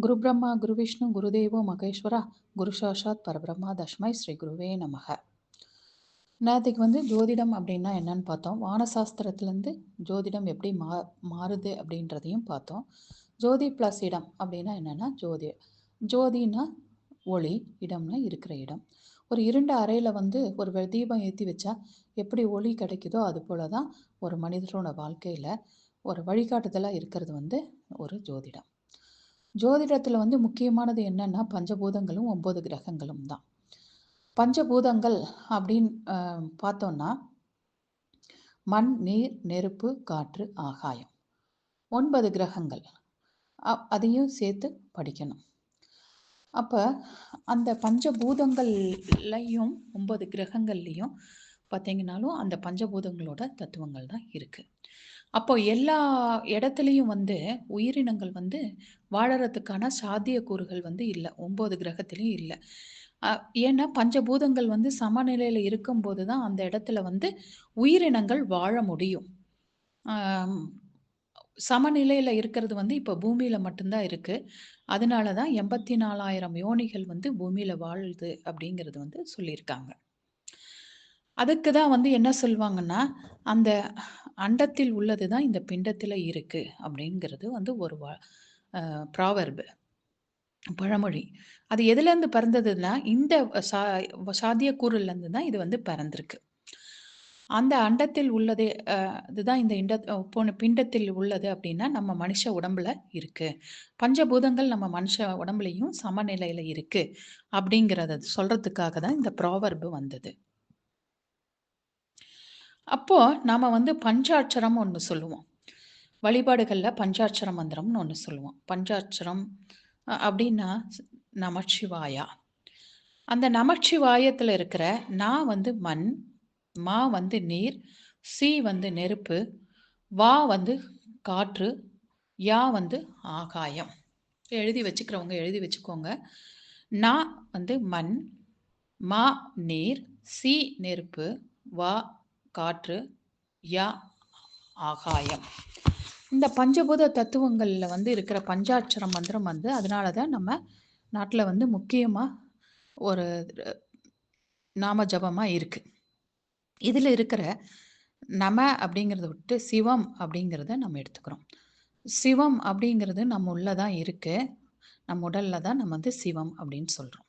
குரு பிரம்மா, குரு விஷ்ணு, குருதேவோ மகேஸ்வரா, குரு சாட்சாத் பரபிரம்மா தஸ்மை ஸ்ரீ குருவே நமக. நேற்றுக்கு ஜோதிடம் அப்படின்னா என்னன்னு பார்த்தோம். வானசாஸ்திரத்துலேருந்து ஜோதிடம் எப்படி மாறுது அப்படின்றதையும் பார்த்தோம். ஜோதி ப்ளஸ் இடம் அப்படின்னா என்னென்னா ஜோதினா ஒளி, இடம்னா இருக்கிற இடம். ஒரு இருண்ட அறையில் ஒரு தீபம் ஏற்றி வச்சா எப்படி ஒளி கிடைக்குதோ அது போல தான் ஒரு மனிதனோட வாழ்க்கையில் ஒரு வழிகாட்டுதலாக இருக்கிறது ஒரு ஜோதிடம். ஜோதிடத்தில் முக்கியமானது என்னன்னா பஞ்சபூதங்களும் 9 கிரகங்களும் தான். பஞ்சபூதங்கள் அப்படின்னு பார்த்தோம்னா மண், நீர், நெருப்பு, காற்று, ஆகாயம். 9 கிரகங்கள். அதையும் சேர்த்து படிக்கணும். அப்போ அந்த பஞ்சபூதங்கள்லையும் 9 கிரகங்கள்லையும் பார்த்தீங்கன்னாலும் அந்த பஞ்சபூதங்களோட தத்துவங்கள் தான் இருக்குது. அப்போ எல்லா இடத்துலையும் உயிரினங்கள் வாழறதுக்கான சாத்தியக்கூறுகள் இல்லை. 9 கிரகத்திலையும் இல்லை. ஏன்னா பஞ்சபூதங்கள் சமநிலையில் இருக்கும்போது தான் அந்த இடத்துல உயிரினங்கள் வாழ முடியும். சமநிலையில் இருக்கிறது இப்போ பூமியில் மட்டும்தான் இருக்குது. அதனால தான் 84,000 யோனிகள் பூமியில் வாழுது அப்படிங்கிறது சொல்லியிருக்காங்க. அதுக்கு தான் என்ன சொல்லுவாங்கன்னா, அந்த அண்டத்தில் உள்ளது தான் இந்த பிண்டத்தில் இருக்கு அப்படிங்கிறது ஒரு ப்ராவெர்பு, பழமொழி. அது எதுலேருந்து பிறந்ததுன்னா, இந்த சாத்தியக்கூறுலேருந்து தான் இது பிறந்திருக்கு. அந்த அண்டத்தில் உள்ளது இதுதான் இந்த பிண்டத்தில் உள்ளது அப்படின்னா நம்ம மனுஷ உடம்புல இருக்கு. பஞ்சபூதங்கள் நம்ம மனுஷ உடம்புலையும் சமநிலையில் இருக்கு அப்படிங்கிறத சொல்றதுக்காக தான் இந்த ப்ராவெர்பு வந்தது. அப்போ நாம பஞ்சாட்சரம் ஒன்று சொல்லுவோம். வழிபாடுகளில் பஞ்சாட்சர மந்திரம்னு ஒன்று சொல்லுவோம். பஞ்சாட்சரம் அப்படின்னா நமச்சிவாயா. அந்த நமச்சிவாயத்தில் இருக்கிற நான் மண், மா நீர், சி நெருப்பு, வா காற்று, யா ஆகாயம். எழுதி வச்சுக்கிறவங்க எழுதி வச்சுக்கோங்க. நான் மண், மா நீர், சி நெருப்பு, வா காற்று, யா ஆகாயம். இந்த பஞ்சபூத தத்துவங்களில் இருக்கிற பஞ்சாட்சர மந்திரம் அதனால தான் நம்ம நாட்டில் முக்கியமாக ஒரு நாம ஜபமாக இருக்குது. இதில் இருக்கிற நம அப்படிங்கிறத விட்டு சிவம் அப்படிங்கிறத நம்ம எடுத்துக்கிறோம். சிவம் அப்படிங்கிறது நம்ம உள்ள தான் இருக்குது. நம்ம உடலில் தான் நம்ம சிவம் அப்படின்னு சொல்கிறோம்.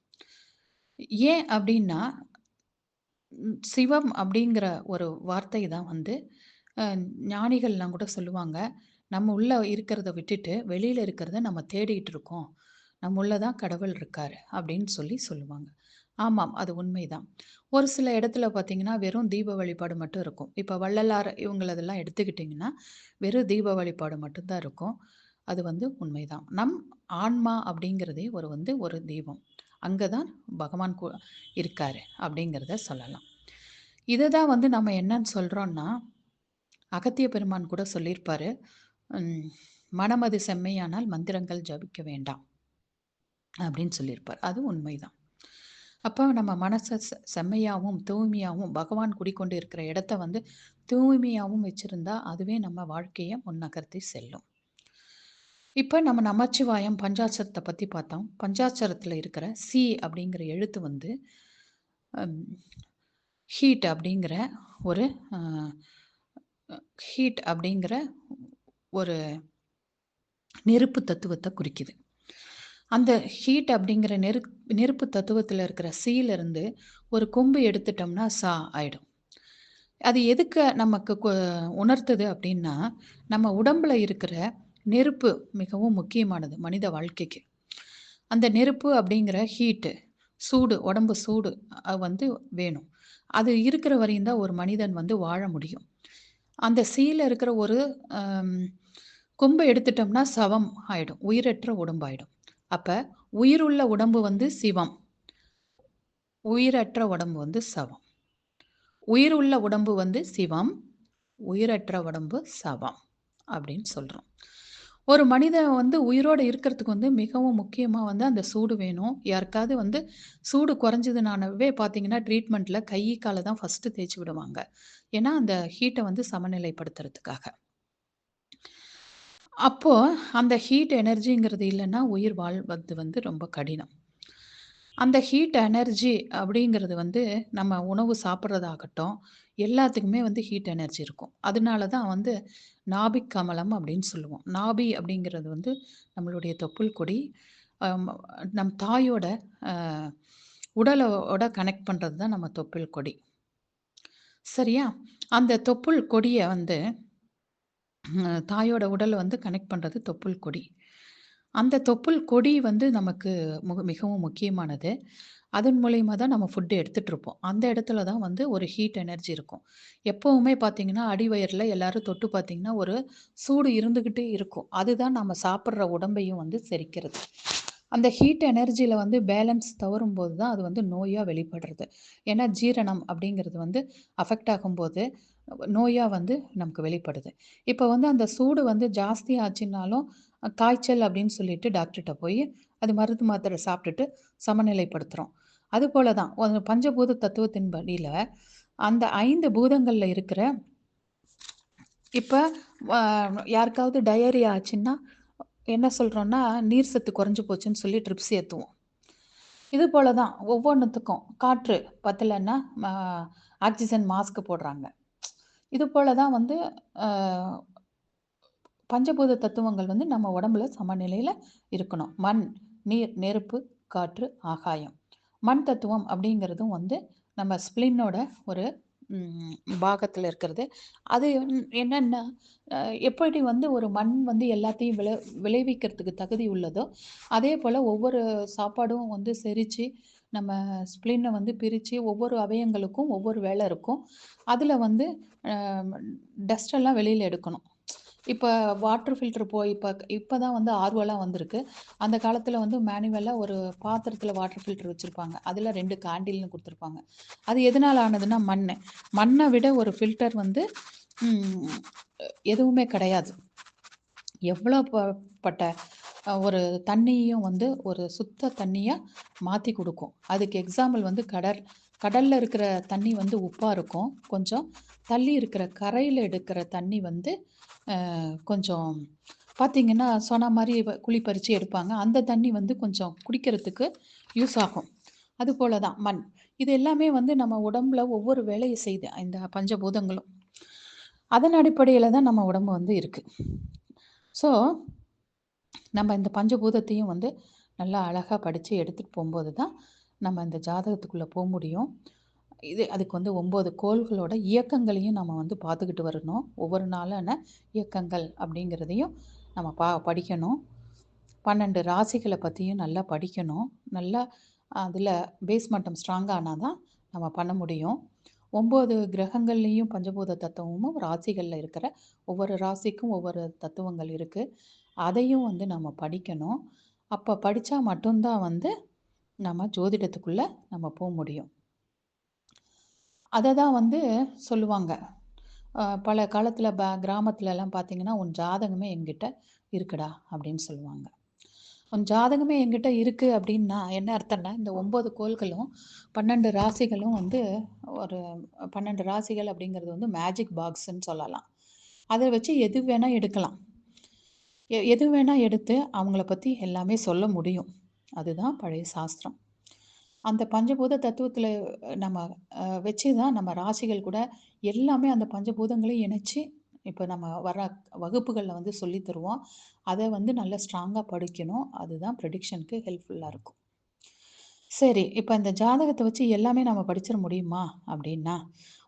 ஏன் அப்படின்னா சிவம் அப்படிங்கிற ஒரு வார்த்தை தான் ஞானிகள்லாம் கூட சொல்லுவாங்க. நம்ம உள்ள இருக்கிறத விட்டுட்டு வெளியில் இருக்கிறத நம்ம தேடிட்டு இருக்கோம். நம்ம உள்ள தான் கடவுள் இருக்காரு அப்படின்னு சொல்லுவாங்க. ஆமாம், அது உண்மைதான். ஒரு சில இடத்துல பார்த்தீங்கன்னா வெறும் தீப வழிபாடு மட்டும் இருக்கும். இப்போ வள்ளலார் இவங்களதெல்லாம் எடுத்துக்கிட்டிங்கன்னா வெறும் தீப வழிபாடு மட்டும்தான் இருக்கும். அது உண்மைதான். நம் ஆன்மா அப்படிங்கிறதே ஒரு தீபம். அங்கே தான் பகவான் இருக்காரு அப்படிங்கிறத சொல்லலாம். இதை தான் நம்ம என்னன்னு சொல்கிறோன்னா அகத்திய பெருமான் கூட சொல்லியிருப்பாரு. மனமது செம்மையானால் மந்திரங்கள் ஜபிக்க வேண்டாம் அப்படின்னு சொல்லியிருப்பார். அது உண்மைதான். அப்போ நம்ம மனசை செம்மையாகவும் தூய்மையாகவும் பகவான் குடிக்கொண்டு இருக்கிற இடத்த தூய்மையாகவும் வச்சுருந்தா அதுவே நம்ம வாழ்க்கையை முன்னகர்த்தி செல்லும். இப்போ நம்ம நமச்சிவாயம் பஞ்சாட்சரத்தை பற்றி பார்த்தோம். பஞ்சாட்சரத்தில் இருக்கிற சி அப்படிங்கிற எழுத்து ஹீட் அப்படிங்கிற ஒரு ஹீட் அப்படிங்கிற ஒரு நெருப்பு தத்துவத்தை குறிக்குது. அந்த ஹீட் அப்படிங்கிற நெருப்பு தத்துவத்தில் இருக்கிற சீலிருந்து ஒரு கொம்பு எடுத்துட்டோம்னா சா ஆயிடும். அது எதுக்கு நமக்கு உணர்த்துது அப்படின்னா நம்ம உடம்புல இருக்கிற நெருப்பு மிகவும் முக்கியமானது மனித வாழ்க்கைக்கு. அந்த நெருப்பு அப்படிங்கிற ஹீட்டு சூடு, உடம்பு சூடு வேணும். அது இருக்கிற வரையும் தான் ஒரு மனிதன் வாழ முடியும். அந்த சீல இருக்கிற ஒரு கொம்பை எடுத்துட்டோம்னா சவம் ஆயிடும், உயிரற்ற உடம்பாயிடும். அப்போ உயிருள்ள உடம்பு சிவம், உயிரற்ற உடம்பு சவம். உயிர் உள்ள உடம்பு சிவம், உயிரற்ற உடம்பு சவம் அப்படின்னு சொல்கிறோம். ஒரு மனிதன் உயிரோடு இருக்கிறதுக்கு மிகவும் முக்கியமாக அந்த சூடு வேணும். யாருக்காவது சூடு குறைஞ்சதுனாவே பார்த்தீங்கன்னா ட்ரீட்மெண்ட்டில் கை காலை தான் ஃபஸ்ட்டு தேய்ச்சி விடுவாங்க. ஏன்னா அந்த ஹீட்டை சமநிலைப்படுத்துறதுக்காக. அப்போ அந்த ஹீட் எனர்ஜிங்கிறது இல்லன்னா, உயிர் வாழ்வது வந்து ரொம்ப கடினம். அந்த ஹீட் எனர்ஜி அப்படிங்கிறது வந்து நம்ம உணவு சாப்பிடுறதாகட்டும், எல்லாத்துக்குமே வந்து ஹீட் எனர்ஜி இருக்கும். அதனால தான் வந்து நாபிக் கமலம் அப்படின்னு சொல்லுவோம். நாபி அப்படிங்கிறது வந்து நம்மளுடைய தொப்புள் கொடி. அம் நம் தாயோட அ உடலோட கனெக்ட் பண்றது தான் நம்ம தொப்புள் கொடி. சரியா? அந்த தொப்புள் கொடிய வந்து தாயோட உடல வந்து கனெக்ட் பண்றது தொப்புள் கொடி. அந்த தொப்புள் கொடி வந்து நமக்கு மிகவும் முக்கியமானது. அதன் மூலியமா தான் நம்ம ஃபுட் எடுத்துட்டு இருப்போம். அந்த இடத்துல தான் வந்து ஒரு ஹீட் எனர்ஜி இருக்கும். எப்பவுமே பார்த்தீங்கன்னா, அடிவயிறுல எல்லாரும் தொட்டு பார்த்தீங்கன்னா, ஒரு சூடு இருந்துகிட்டே இருக்கும். அதுதான் நம்ம சாப்பிடுற உடம்பையும் வந்து செரிக்கிறது. அந்த ஹீட் எனர்ஜில வந்து பேலன்ஸ் தவறும்போது தான் அது வந்து நோயா வெளிப்படுறது. ஏன்னா, ஜீரணம் அப்படிங்கிறது வந்து அஃபெக்ட் ஆகும்போது, நோயா வந்து நமக்கு வெளிப்படுது. இப்ப வந்து அந்த சூடு வந்து ஜாஸ்தி ஆச்சுன்னாலும், காய்ச்சல் அப்படின்னு சொல்லிட்டு டாக்டர்ட்ட போயி, அது மருந்து மாத்திரை சாப்பிட்டுட்டு சமநிலைப்படுத்துறோம். அதுபோல தான் ஒரு பஞ்சபூத தத்துவத்தின் படியில, அந்த 5 பூதங்கள்ல இருக்கிற இப்ப அ யாருக்காவது டயரியா ஆச்சுன்னா, என்ன சொல்றோம்னா, நீர் சத்து குறைஞ்சு போச்சுன்னு சொல்லி ட்ரிப்ஸ் ஏத்துவோம். இது போல தான் ஒவ்வொன்னுத்துக்கும் காற்று பத்தலன்னா, ம ஆக்ஸிஜன் மாஸ்க் போடுறாங்க. இது போல தான் வந்து அ பஞ்சபூத தத்துவங்கள் வந்து நம்ம உடம்புல சமநிலையில இருக்கணும். மண், நீர், நெருப்பு, காற்று, ஆகாயம். மண் தத்துவம் அப்படிங்கிறதும் வந்து நம்ம ஸ்ப்ளினோட ஒரு பாகத்துல இருக்கிறது. அது என்னன்னா, அ எப்படி வந்து ஒரு மண் வந்து எல்லாத்தையும் விளைவிக்கிறதுக்கு தகுதி உள்ளதோ, அதேபோல ஒவ்வொரு சாப்பாடும் வந்து செரிச்சு, நம்ம ஸ்ப்ளின வந்து பிரிச்சு ஒவ்வொரு அவயங்களுக்கும் ஒவ்வொரு வேலை இருக்கும். அதுல வந்து அ டஸ்ட் எல்லாம் வெளியில எடுக்கணும். இப்ப வாட்டர் ஃபில்டர் போய் இப்ப தான் வந்து ஆர்வோலாம் வந்திருக்கு. அந்த காலத்துல வந்து மேனுவலா ஒரு பாத்திரத்துல வாட்டர் ஃபில்டர் வச்சிருப்பாங்க. அதுல 2 கேண்டில்னு குடுத்துருப்பாங்க. அது எதனால ஆனதுன்னா மண்ணு. மண்ண விட ஒரு ஃபில்டர் வந்து ம் எதுவுமே கிடையாது. எவ்வளோ பட்ட ஒரு தண்ணியையும் வந்து ஒரு சுத்த தண்ணியா மாத்தி குடுக்கும். அதுக்கு எக்ஸாம்பிள் வந்து கடல்ல இருக்கிற தண்ணி வந்து உப்பா இருக்கும். கொஞ்சம் தள்ளி இருக்கிற கரையில எடுக்கிற தண்ணி வந்து கொஞ்சம் பார்த்தீங்கன்னா, சொன்ன மாரி குழி பறிச்சு எடுப்பாங்க. அந்த தண்ணி வந்து கொஞ்சம் குடிக்கிறதுக்கு யூஸ் ஆகும். அதுபோல தான் மண். இது எல்லாமே வந்து நம்ம உடம்புல ஒவ்வொரு வேலைய செய்யுது. இந்த பஞ்சபூதங்களும். அதன் அடிப்படையில தான் நம்ம உடம்பு வந்து இருக்கு. ஸோ, நம்ம இந்த பஞ்சபூதத்தையும் வந்து நல்லா அழகா படிச்சு எடுத்துட்டு போம்போது தான், நம்ம இந்த ஜாதகத்துக்குள்ள முடியும். அதுக்கு வந்து 9 கோள்களோட இயக்கங்களையும் நம்ம வந்து பார்த்துக்கிட்டு வரணும். ஒவ்வொரு நாளான இயக்கங்கள் அப்படிங்கிறதையும் நம்ம படிக்கணும். 12 ராசிகள பத்தியும் நல்லா படிக்கணும். நல்லா அதில பேஸ் மட்டம் ஸ்ட்ராங்கா ஆனா தான் நம்ம பண்ண முடியும். 9 கிரகங்கள்லயும் பஞ்சபூத தத்துவமும் ராசிகள்ல இருக்கிற ஒவ்வொரு ராசிக்கும் ஒவ்வொரு தத்துவங்கள் இருக்கு. அதையும் வந்து நம்ம படிக்கணும். அப்ப படிச்சா மட்டும் தான் வந்து நம்ம ஜோதிடத்துக்குள்ள நம்ம முடியும். அத தான் வந்து சொல்லுவாங்க. பல காலத்துல கிராமத்துலலாம் பார்த்தீங்கன்னா, "உன் ஜாதகமே என்கிட்ட இருக்குடா" அப்படின்னு சொல்லுவாங்க. உன் ஜாதகமே என்கிட்ட இருக்கு அப்படின்னா, என்ன அர்த்தம்னா, இந்த 9 கோள்களும் 12 ராசிகளும் வந்து ஒரு 12 ராசிகள் அப்படிங்கிறது வந்து மேஜிக் பாக்ஸ்ன்னு சொல்லலாம். அத வச்சு எது வேணா எடுக்கலாம். எது வேணா எடுத்து அவங்கள பத்தி எல்லாமே சொல்ல முடியும். அதுதான் பழைய சாஸ்திரம். அந்த பஞ்சபூத தத்துவத்தில நம்ம வச்சு தான் நம்ம ராசிகள் கூட எல்லாமே அந்த பஞ்சபூதங்களையும் இணைச்சு, இப்ப நம்ம வர வகுப்புகள்ல வந்து சொல்லி தருவோம். அத வந்து நல்லா ஸ்ட்ராங்கா படிக்கணும். அதுதான் ப்ரிடிக்ஷனுக்கு ஹெல்ப்ஃபுல்லா இருக்கும். சரி, இப்ப இந்த ஜாதகத்த வச்சு எல்லாமே நம்ம படிச்சிட முடியுமா? அப்டின்னா,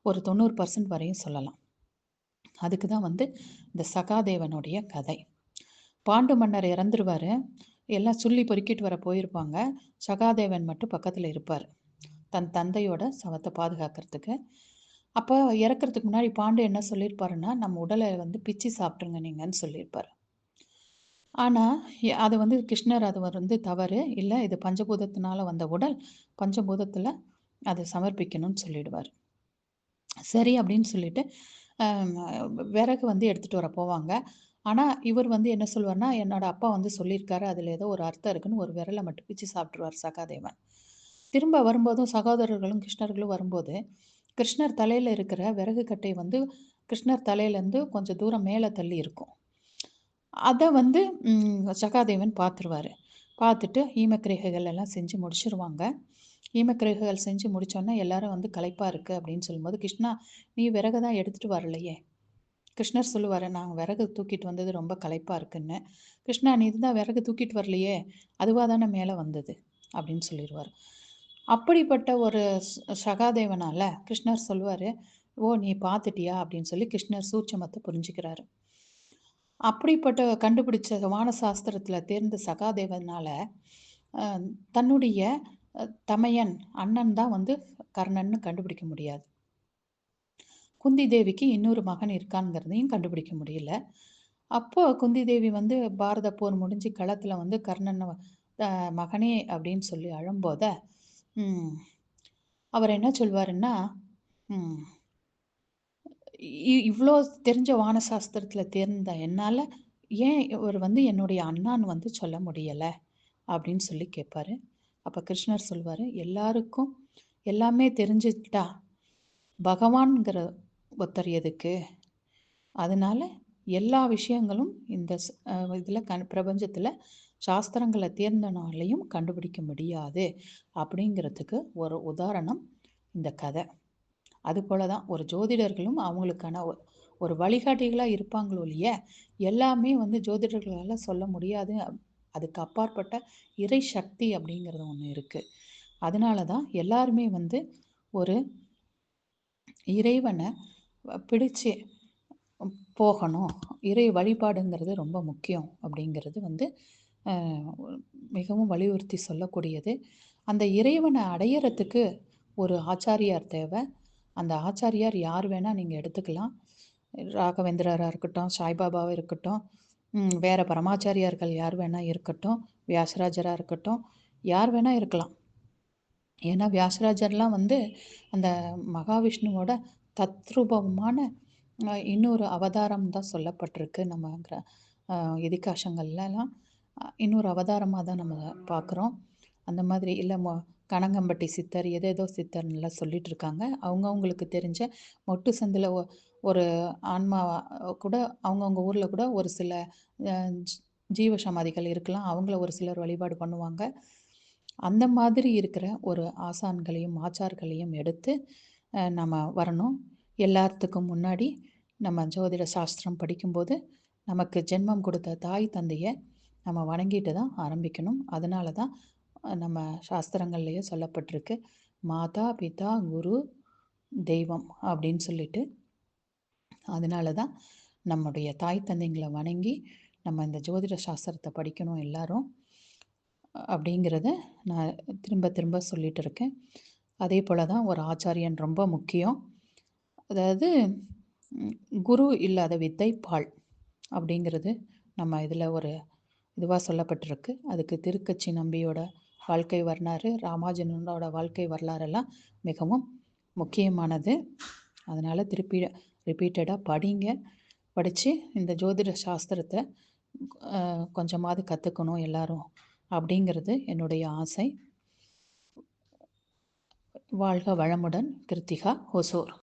ஒரு 90% வரையும் சொல்லலாம். அதுக்கு தான் வந்து இந்த சகாதேவனுடைய கதை. பாண்டு மன்னர் இறந்துருவாரு. எல்லாம் சுள்ளி பொறுக்கிட்டு வர போயிருப்பாங்க. சகாதேவன் மட்டும் பக்கத்துல இருப்பாரு. தன் தந்தையோட சவத்த பாதுகாக்கிறதுக்கு. அப்ப இறக்கறதுக்கு முன்னாடி பாண்டு என்ன சொல்லியிருப்பாருன்னா, "நம்ம உடல வந்து பிச்சு சாப்பிட்டுருங்க நீங்கன்னு" சொல்லியிருப்பாரு. ஆனா, அது வந்து கிருஷ்ணர் அது வந்து தவறு. இல்ல இது பஞ்சபூதத்தினால வந்த உடல். பஞ்சபூதத்துல அத சமர்ப்பிக்கணும்னு சொல்லிடுவாரு. சரி அப்படின்னு சொல்லிட்டு, அ விறகு வந்து எடுத்துட்டு வர போவாங்க. ஆனா, இவர் வந்து என்ன சொல்லுவாருன்னா, என்னோட அப்பா வந்து சொல்லியிருக்காரு. அதுல ஏதோ ஒரு அர்த்தம் இருக்குன்னு ஒரு விரல மட்டும் பிச்சு சாப்பிட்டுருவாரு சகாதேவன். திரும்ப வரும்போதும் சகோதரர்களும், கிருஷ்ணர்களும் வரும்போது, கிருஷ்ணர் தலையில இருக்கிற விறகு கட்டை வந்து கிருஷ்ணர் தலையிலேருந்து கொஞ்சம் தூரம் மேல தள்ளி இருக்கும். அத வந்து சகாதேவன் பார்த்துருவாரு. பார்த்துட்டு ஈமக்கிரேகைகள் எல்லாம் செஞ்சு முடிச்சுருவாங்க. ஈமக்கிரேகைகள் செஞ்சு முடிச்சோனே எல்லாரும் வந்து களைப்பா இருக்கு அப்படின்னு சொல்லும்போது, கிருஷ்ணா நீ விறக தான் எடுத்துட்டு வரலையே! கிருஷ்ணர் சொல்லுவாரு, "நான் விறகு தூக்கிட்டு வந்தது ரொம்ப களைப்பா இருக்குன்னு." "கிருஷ்ணா நீ தான் விறகு தூக்கிட்டு வரலையே! அதுவா தானே மேல வந்தது." அப்படின்னு சொல்லிருவாரு. அப்படிப்பட்ட ஒரு சகாதேவனால கிருஷ்ணர் சொல்லுவாரு, "ஓ! நீ பார்த்துட்டியா?" அப்படின்னு சொல்லி கிருஷ்ணர் சூட்சுமத்த புரிஞ்சுக்கிறாரு. அப்படிப்பட்ட கண்டுபிடிச்ச வான சாஸ்திரத்துல தேர்ந்த சகாதேவனால, அ தன்னுடைய தமையன், அண்ணன் தான் வந்து கர்ணன்னு கண்டுபிடிக்க முடியாது. குந்தி தேவிக்கு இன்னொரு மகன் இருக்கான்ங்கிறதையும் கண்டுபிடிக்க முடியல. அப்போ குந்தி தேவி வந்து பாரத போர் முடிஞ்சு களத்துல வந்து கர்ணன் மகனே அப்படின்னு சொல்லி அழும்போத, ம், அவர் என்ன சொல்வாருன்னா, ம், இவ்ளோ தெரிஞ்ச வான சாஸ்திரத்துல தேர்ந்த என்னால ஏன் இவர் வந்து என்னுடைய அண்ணான்னு வந்து சொல்ல முடியல அப்படின்னு சொல்லி கேட்பாரு. அப்ப கிருஷ்ணர் சொல்வாரு, எல்லாருக்கும் எல்லாமே தெரிஞ்சுக்கிட்டா பகவான்ங்கிற ஒருத்தர் எதுக்கு? அதனால எல்லா விஷயங்களும் இந்த இதுல பிரபஞ்சத்துல சாஸ்திரங்கள தேர்ந்தனாலயும் கண்டுபிடிக்க முடியாது அப்படிங்கிறதுக்கு ஒரு உதாரணம் இந்த கதை. அதுபோல தான் ஒரு ஜோதிடர்களும் அவங்களுக்கான ஒரு வழிகாட்டிகளா இருப்பாங்களோ ஒழிய, எல்லாமே வந்து ஜோதிடர்களால சொல்ல முடியாது. அதுக்கு அப்பாற்பட்ட இறை சக்தி அப்படிங்கிறது ஒண்ணு இருக்கு. அதனால தான் எல்லாருமே வந்து ஒரு இறைவன பிடிச்சு போகணும். இறை வழிபாடுங்கிறது ரொம்ப முக்கியம் அப்படிங்கிறது வந்து அ மிகவும் வலியுறுத்தி சொல்லக்கூடியது. அந்த இறைவன அடையறதுக்கு ஒரு ஆச்சாரியார் தேவ. அந்த ஆச்சாரியார் யார் வேணா நீங்க எடுத்துக்கலாம். ராகவேந்திரரா இருக்கட்டும், சாய்பாபாவா இருக்கட்டும், வேற பரமாச்சாரியார்கள் யார் வேணா இருக்கட்டும், வியாசராஜரா இருக்கட்டும், யார் வேணா இருக்கலாம். ஏன்னா வியாசராஜர்லாம் வந்து அந்த மகாவிஷ்ணுவோட தத்ரூபமான இன்னொரு அவதாரம் தான் சொல்லப்பட்டிருக்கு. நம்ம அ இதிகாசங்கள்லலாம் இன்னொரு அவதாரமா தான் நம்ம பார்க்குறோம். அந்த மாதிரி இல்ல கனகம்பட்டி சித்தர், ஏதேதோ சித்தர்ன்லாம் சொல்லிட்டு இருக்காங்க. அவங்கவங்களுக்கு தெரிஞ்ச மொட்டு சந்துல ஒரு ஆன்மா கூட அவங்கவங்க ஊர்ல கூட ஒரு சில அ ஜ் ஜீவ சமாதிகள் இருக்கலாம். அவங்கள ஒரு சிலர் வழிபாடு பண்ணுவாங்க. அந்த மாதிரி இருக்கிற ஒரு ஆசான்களையும், ஆச்சார்களையும் எடுத்து நம்ம வரணும். எல்லாத்துக்கும் முன்னாடி நம்ம ஜோதிட சாஸ்திரம் படிக்கும்போது, நமக்கு ஜென்மம் கொடுத்த தாய், தந்தைய நம்ம வணங்கிட்டு தான் ஆரம்பிக்கணும். அதனால தான் நம்ம சாஸ்திரங்கள்லயே சொல்லப்பட்டிருக்கு. மாதா, பிதா, குரு, தெய்வம் அப்படின்னு சொல்லிட்டு. அதனால தான் நம்முடைய தாய், தந்தைங்கள வணங்கி நம்ம இந்த ஜோதிட சாஸ்திரத்த படிக்கணும் எல்லாரும். அப்படிங்கிறத நான் திரும்ப திரும்ப சொல்லிட்டு இருக்கேன். அதே போல தான் ஒரு ஆச்சாரியன் ரொம்ப முக்கியம். அதாவது ம், குரு இல்லாத வித்தை பாழ் அப்படிங்கிறது நம்ம இதில் ஒரு இதுவாக சொல்லப்பட்டிருக்கு. அதுக்கு திருக்கச்சி நம்பியோட வாழ்க்கை வரலாறு, ராமானுஜனோட வாழ்க்கை வரலாறெல்லாம் மிகவும் முக்கியமானது. அதனால் திருப்பி ரிப்பீட்டடாக படிங்க. படித்து இந்த ஜோதிட சாஸ்திரத்தை கொஞ்சமாவது கற்றுக்கணும் எல்லாரும் அப்படிங்கிறது என்னுடைய ஆசை. வாழ்க வளமுடன். கிருத்திகா, ஒசூர்.